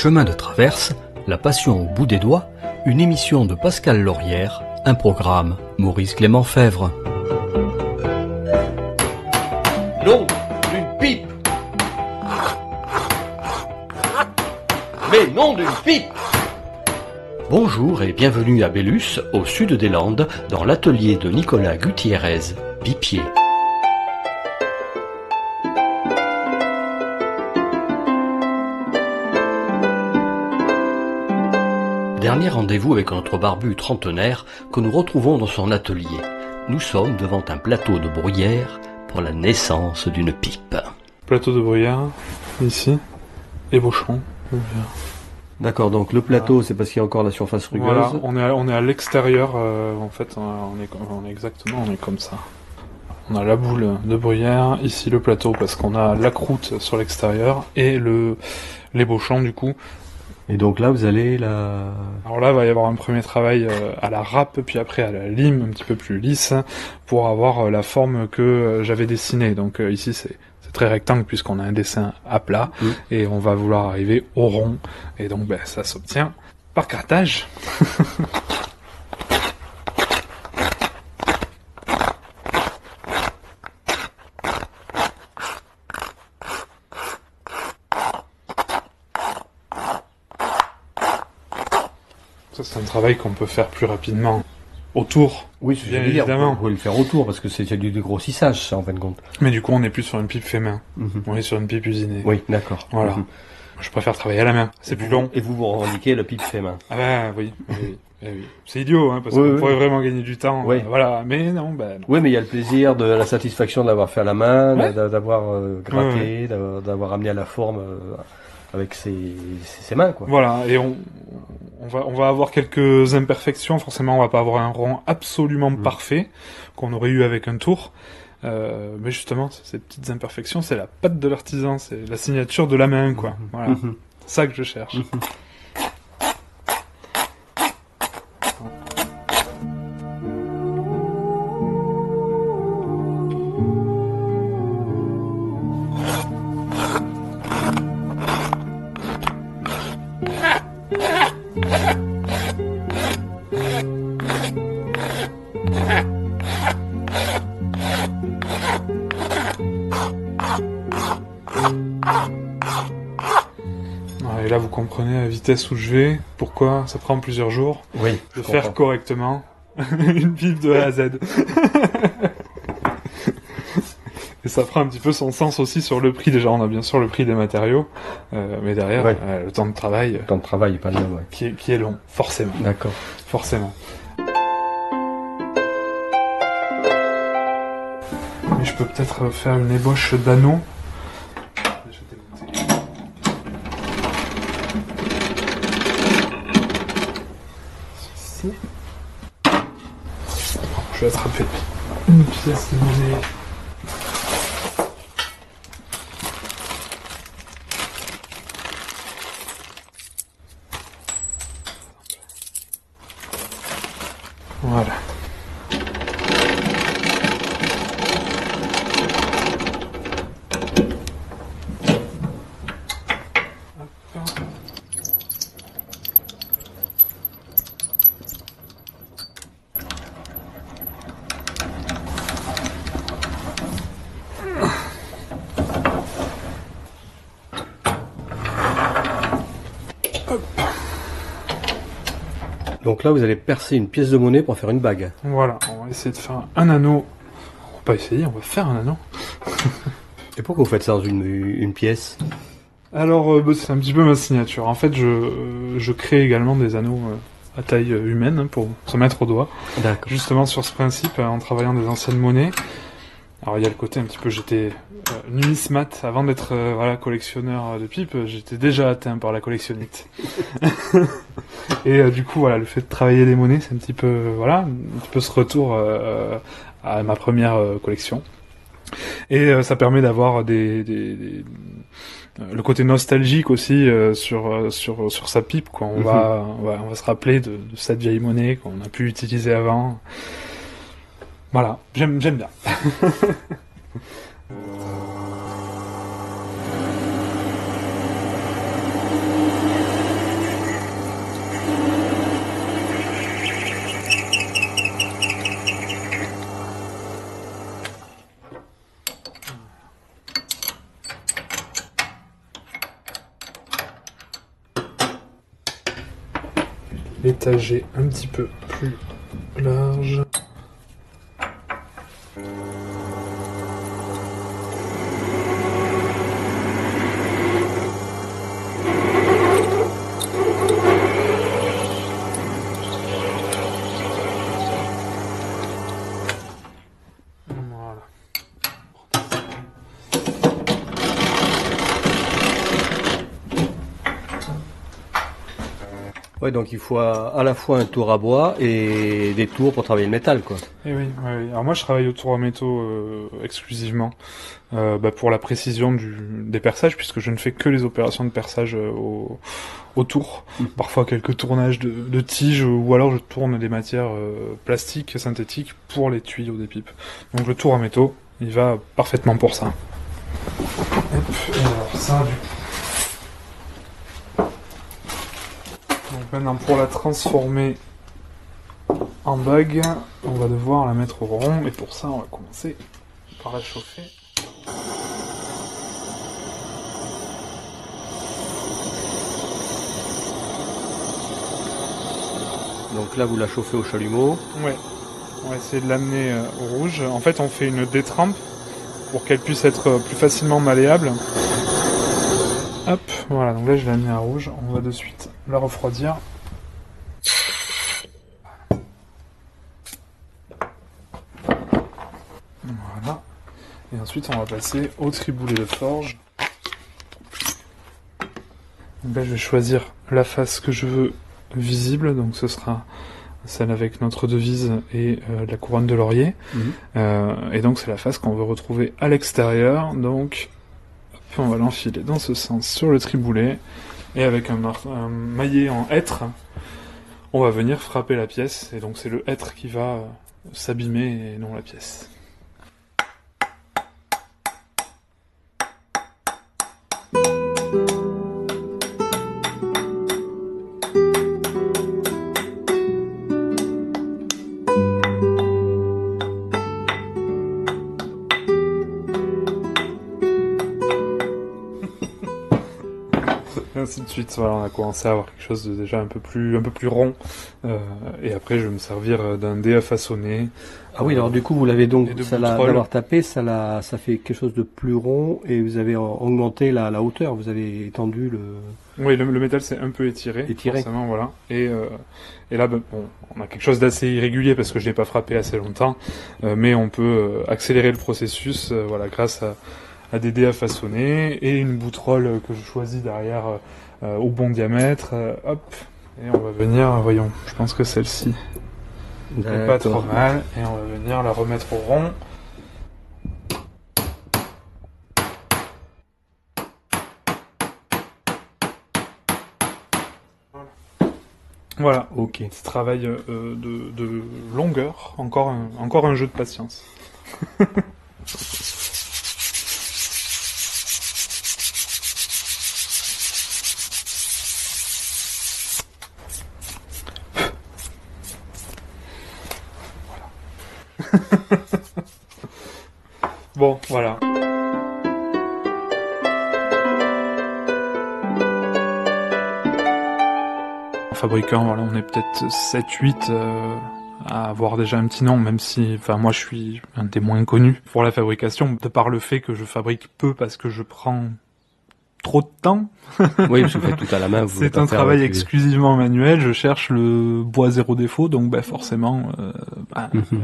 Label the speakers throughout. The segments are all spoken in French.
Speaker 1: Chemin de traverse, la passion au bout des doigts, une émission de Pascal Laurière, un programme Maurice Clément Fèvre.
Speaker 2: Non, d'une pipe. Mais non d'une pipe.
Speaker 1: Bonjour et bienvenue à Bellus, au sud des Landes, dans l'atelier de Nicolas Gutiérrez, pipier. Dernier rendez-vous avec notre barbu trentenaire que nous retrouvons dans son atelier. Nous sommes devant un plateau de bruyère pour la naissance d'une pipe.
Speaker 3: Plateau de bruyère, ici, ébauchon.
Speaker 1: D'accord, donc le plateau, c'est parce qu'il y a encore la surface rugueuse.
Speaker 3: Voilà, on est à l'extérieur, en fait, on est comme ça. On a la boule de bruyère, ici le plateau, parce qu'on a la croûte sur l'extérieur, et l'ébauchon, du coup.
Speaker 1: Et donc là, vous allez
Speaker 3: Alors là, il va y avoir un premier travail à la râpe, puis après à la lime, un petit peu plus lisse, pour avoir la forme que j'avais dessinée. Donc ici, c'est très rectangle, puisqu'on a un dessin à plat, et on va vouloir arriver au rond. Et donc, ça s'obtient par grattage. Ça, c'est un travail qu'on peut faire plus rapidement autour.
Speaker 1: Oui,
Speaker 3: bien évidemment.
Speaker 1: Vous pouvez le faire autour, parce que c'est du dégrossissage, ça, en fin de compte.
Speaker 3: Mais du coup, on n'est plus sur une pipe fait main. On est sur une pipe usinée.
Speaker 1: Oui, d'accord.
Speaker 3: Voilà. Je préfère travailler à la main. C'est plus long.
Speaker 1: Et vous revendiquez le pipe fait main.
Speaker 3: Ah oui. C'est idiot, hein, parce qu'on pourrait vraiment gagner du temps.
Speaker 1: Oui.
Speaker 3: Voilà. Mais non, non.
Speaker 1: Oui, mais il y a le plaisir de la satisfaction de l'avoir fait à la main, d'avoir gratté, d'avoir amené à la forme avec ses mains, quoi.
Speaker 3: Voilà. Et on va avoir quelques imperfections. Forcément, on va pas avoir un rond absolument parfait qu'on aurait eu avec un tour. Mais justement, ces petites imperfections, c'est la patte de l'artisan, c'est la signature de la main, quoi. Voilà. C'est ça que je cherche. Et là, vous comprenez la vitesse où je vais, pourquoi ça prend plusieurs jours de faire correctement une pipe de A à Z. Et ça prend un petit peu son sens aussi sur le prix. Déjà, on a bien sûr le prix des matériaux, mais derrière, le temps de travail...
Speaker 1: Le temps de travail est pas long,
Speaker 3: qui est long, forcément.
Speaker 1: D'accord.
Speaker 3: Forcément. Mais je peux peut-être faire une ébauche d'anneau. Je vais attraper une pièce de monnaie. Voilà.
Speaker 1: Donc là, vous allez percer une pièce de monnaie pour faire une bague.
Speaker 3: Voilà, on va essayer de faire un anneau. On va pas essayer, on va faire un anneau.
Speaker 1: Et pourquoi vous faites ça dans une pièce?
Speaker 3: Alors, c'est un petit peu ma signature. En fait, je crée également des anneaux à taille humaine pour se mettre au doigt.
Speaker 1: D'accord.
Speaker 3: Justement sur ce principe, en travaillant des anciennes monnaies. Alors, il y a le côté un petit peu, j'étais numismate avant d'être collectionneur de pipes, j'étais déjà atteint par la collectionnite. Et du coup, voilà, le fait de travailler des monnaies, c'est un petit peu ce retour à ma première collection. Et ça permet d'avoir le côté nostalgique aussi sur sa pipe, quoi. On va se rappeler de cette vieille monnaie qu'on a pu utiliser avant. Voilà, j'aime bien. l'étager un petit peu plus large.
Speaker 1: Ouais, donc il faut à la fois un tour à bois et des tours pour travailler le métal, quoi.
Speaker 3: Et oui, oui. Alors moi je travaille au tour à métaux exclusivement pour la précision des perçages, puisque je ne fais que les opérations de perçage au tour. Parfois quelques tournages de tiges, ou alors je tourne des matières plastiques, synthétiques pour les tuyaux des pipes. Donc le tour à métaux, il va parfaitement pour ça. Hop, et alors ça du coup. Donc maintenant pour la transformer en bague, on va devoir la mettre au rond, et pour ça on va commencer par la chauffer.
Speaker 1: Donc là vous la chauffez au chalumeau.
Speaker 3: Ouais, on va essayer de l'amener au rouge. En fait on fait une détrempe pour qu'elle puisse être plus facilement malléable. Hop, voilà, donc là je l'ai mis à rouge, on va de suite la refroidir. Voilà, et ensuite on va passer au triboulet de forge. Donc là je vais choisir la face que je veux visible, donc ce sera celle avec notre devise et la couronne de laurier. Et donc c'est la face qu'on veut retrouver à l'extérieur, donc on va l'enfiler dans ce sens sur le triboulet, et avec un maillet en hêtre, on va venir frapper la pièce, et donc c'est le hêtre qui va s'abîmer et non la pièce. Ainsi de suite, voilà, on a commencé à avoir quelque chose de déjà un peu plus rond, et après je vais me servir d'un dé à façonner.
Speaker 1: Ah oui, alors du coup vous l'avez donc, ça
Speaker 3: boutrole.
Speaker 1: l'avoir tapé, ça fait quelque chose de plus rond, et vous avez augmenté la hauteur, vous avez étendu le...
Speaker 3: Oui, le métal s'est un peu étiré, forcément, voilà. Et là, bon, on a quelque chose d'assez irrégulier parce que je l'ai pas frappé assez longtemps, mais on peut accélérer le processus, voilà, grâce à des dés à façonner et une boutrole que je choisis derrière au bon diamètre. Hop, et on va venir, voyons, je pense que celle-ci n'est pas trop mal, et on va venir la remettre au rond. Voilà,
Speaker 1: Ok.
Speaker 3: ce travail de longueur, encore un jeu de patience. Bon, voilà. Fabricant, voilà, on est peut-être 7-8 à avoir déjà un petit nom, même si, enfin, moi je suis un des moins connus pour la fabrication, de par le fait que je fabrique peu parce que je prends trop de temps.
Speaker 1: Oui, parce que vous faites tout à la main.
Speaker 3: C'est un travail exclusivement manuel, je cherche le bois zéro défaut, donc bah, forcément,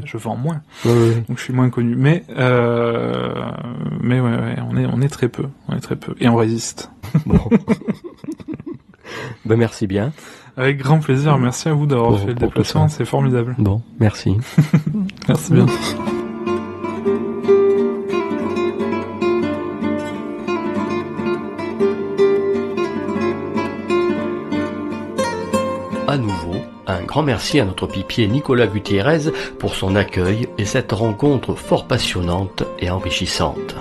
Speaker 3: je vends moins.
Speaker 1: Oui.
Speaker 3: Donc je suis moins connu. Mais ouais, on est très peu. Et on résiste.
Speaker 1: Bon. Ben merci bien.
Speaker 3: Avec grand plaisir, merci à vous d'avoir fait le déplacement, c'est formidable.
Speaker 1: Bon, merci.
Speaker 3: Merci bien.
Speaker 1: À nouveau, un grand merci à notre pipier Nicolas Gutiérrez pour son accueil et cette rencontre fort passionnante et enrichissante.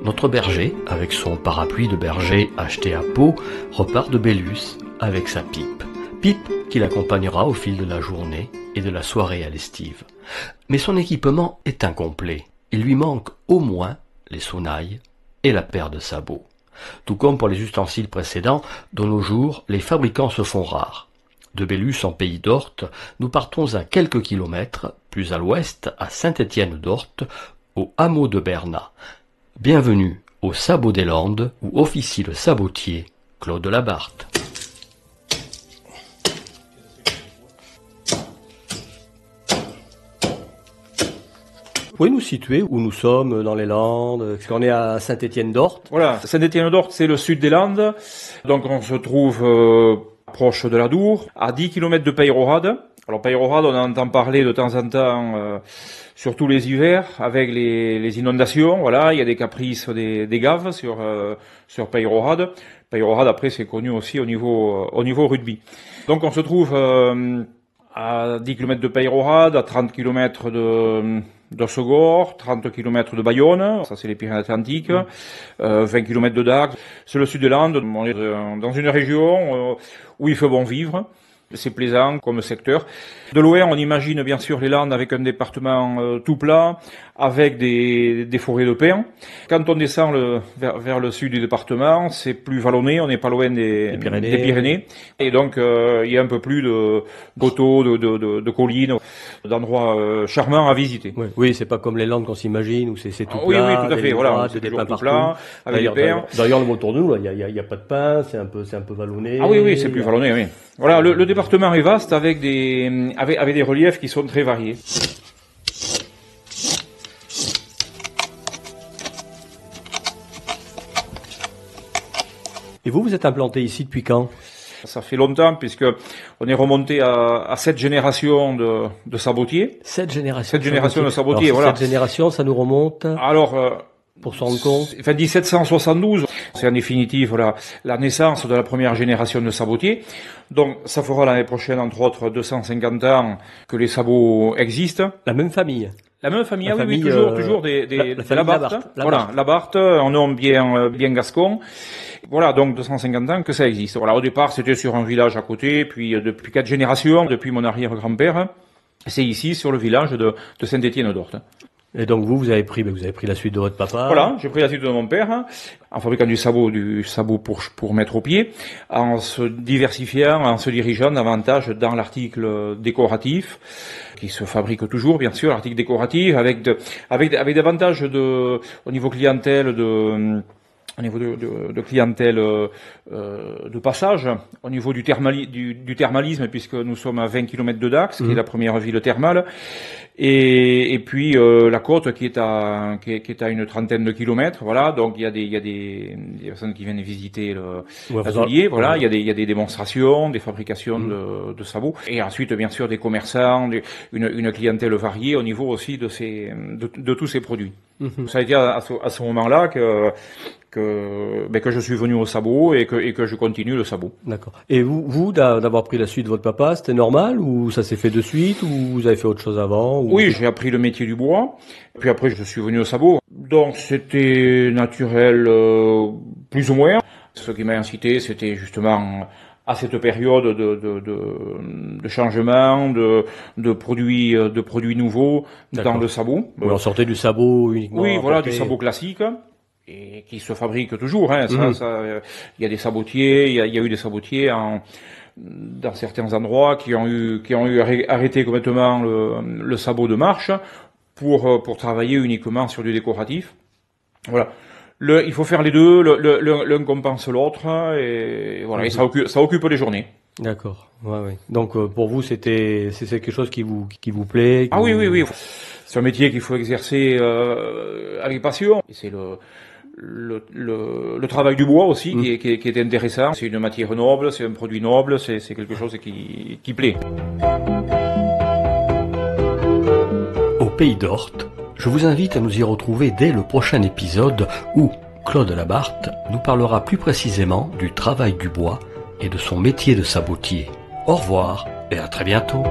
Speaker 1: Notre berger, avec son parapluie de berger acheté à Pau, repart de Bélus avec sa pipe. Pipe qui l'accompagnera au fil de la journée et de la soirée à l'estive. Mais son équipement est incomplet. Il lui manque au moins les sonnailles et la paire de sabots. Tout comme pour les ustensiles précédents, de nos jours, les fabricants se font rares. De Bélus en pays d'Orthe, nous partons à quelques kilomètres, plus à l'ouest, à Saint-Étienne-d'Orthe, au hameau de Bernat. Bienvenue au Sabot des Landes, où officie le sabotier Claude Labarthe. Vous pouvez nous situer où nous sommes dans les Landes? Est-ce qu'on est à Saint-Étienne-d'Orthe?
Speaker 4: Voilà, Saint-Étienne-d'Orthe, c'est le sud des Landes. Donc on se trouve proche de la Dour, à 10 km de Peyrehorade. Alors Peyrehorade, on entend parler de temps en temps, surtout les hivers, avec les inondations. Voilà, il y a des caprices des gaves sur Peyrehorade. Peyrehorade, après, c'est connu aussi au niveau rugby. Donc on se trouve à 10 km de Peyrehorade, à 30 km de Segor, 30 km de Bayonne, ça c'est les Pyrénées-Atlantiques, 20 km de Dax. C'est le sud des Landes, on est dans une région où il fait bon vivre. C'est plaisant comme secteur. De loin, on imagine bien sûr les Landes avec un département tout plat, avec des forêts de pins. Quand on descend vers le sud du département, c'est plus vallonné, on n'est pas loin des Pyrénées. Et donc, il y a un peu plus de coteaux, de collines, d'endroits charmants à visiter.
Speaker 1: Oui, c'est pas comme les Landes qu'on s'imagine, où c'est tout plat.
Speaker 4: Oui, tout à fait, voilà, c'est
Speaker 1: des
Speaker 4: toujours
Speaker 1: pins
Speaker 4: tout
Speaker 1: partout.
Speaker 4: plat, avec des pins.
Speaker 1: D'ailleurs, le autour de nous, il y a pas de pins, c'est un peu vallonné.
Speaker 4: Ah oui, c'est plus vallonné, oui. Voilà, le département est vaste avec des reliefs qui sont très variés.
Speaker 1: Et vous êtes implanté ici depuis quand?
Speaker 4: Ça fait longtemps puisque on est remonté à 7 générations de sabotiers.
Speaker 1: 7 générations.
Speaker 4: 7 générations de sabotiers,
Speaker 1: Alors,
Speaker 4: voilà.
Speaker 1: 7 générations, ça nous remonte.
Speaker 4: Alors,
Speaker 1: pour s'en rendre compte.
Speaker 4: Enfin, 1772, c'est en définitive la naissance de la première génération de sabotiers. Donc, ça fera l'année prochaine, entre autres, 250 ans que les sabots existent.
Speaker 1: La même famille.
Speaker 4: La même famille,
Speaker 1: La famille,
Speaker 4: toujours des Labarthe. Voilà, Labarthe, un nom bien gascon. Voilà, donc 250 ans que ça existe. Voilà, au départ, c'était sur un village à côté, puis depuis 4 générations, depuis mon arrière-grand-père, c'est ici, sur le village de Saint-Étienne-d'Orthe.
Speaker 1: Et donc vous avez pris la suite de votre papa.
Speaker 4: Voilà, j'ai pris la suite de mon père, en fabriquant du sabot pour mettre au pied, en se diversifiant, en se dirigeant davantage dans l'article décoratif, qui se fabrique toujours, bien sûr, l'article décoratif, avec davantage au niveau clientèle de clientèle de passage, au niveau du thermalisme, puisque nous sommes à 20 km de Dax, qui est la première ville thermale, et puis la côte qui est à une trentaine de kilomètres. Voilà, donc il y a des personnes qui viennent visiter l'atelier. Voilà, il y a des démonstrations, des fabrications de sabots, et ensuite bien sûr des commerçants, une clientèle variée au niveau aussi de tous ces produits. Ça a été à ce moment-là que je suis venu au sabot et que je continue le sabot.
Speaker 1: D'accord. Et vous d'avoir pris la suite de votre papa, c'était normal ou ça s'est fait de suite ou vous avez fait autre chose avant ou...
Speaker 4: Oui, j'ai appris le métier du bois. Puis après, je suis venu au sabot. Donc c'était naturel, plus ou moins. Ce qui m'a incité, c'était justement à cette période de changement, de produits nouveaux dans le sabot.
Speaker 1: Oui, on sortait du sabot uniquement.
Speaker 4: Oui, voilà, du sabot classique. Et qui se fabrique toujours, hein. Il y a des sabotiers, il y a eu des sabotiers dans certains endroits qui ont eu arrêté complètement le sabot de marche pour travailler uniquement sur du décoratif. Voilà. Il faut faire les deux, l'un compense l'autre, et voilà, et ça occupe les journées.
Speaker 1: D'accord. Ouais. Donc pour vous c'est quelque chose qui vous plaît.
Speaker 4: Ah oui. C'est un métier qu'il faut exercer avec passion. Et c'est le travail du bois aussi qui est intéressant. C'est une matière noble, c'est un produit noble, c'est quelque chose qui plaît.
Speaker 1: Au pays d'Orthe, je vous invite à nous y retrouver dès le prochain épisode où Claude Labarthe nous parlera plus précisément du travail du bois et de son métier de sabotier. Au revoir et à très bientôt.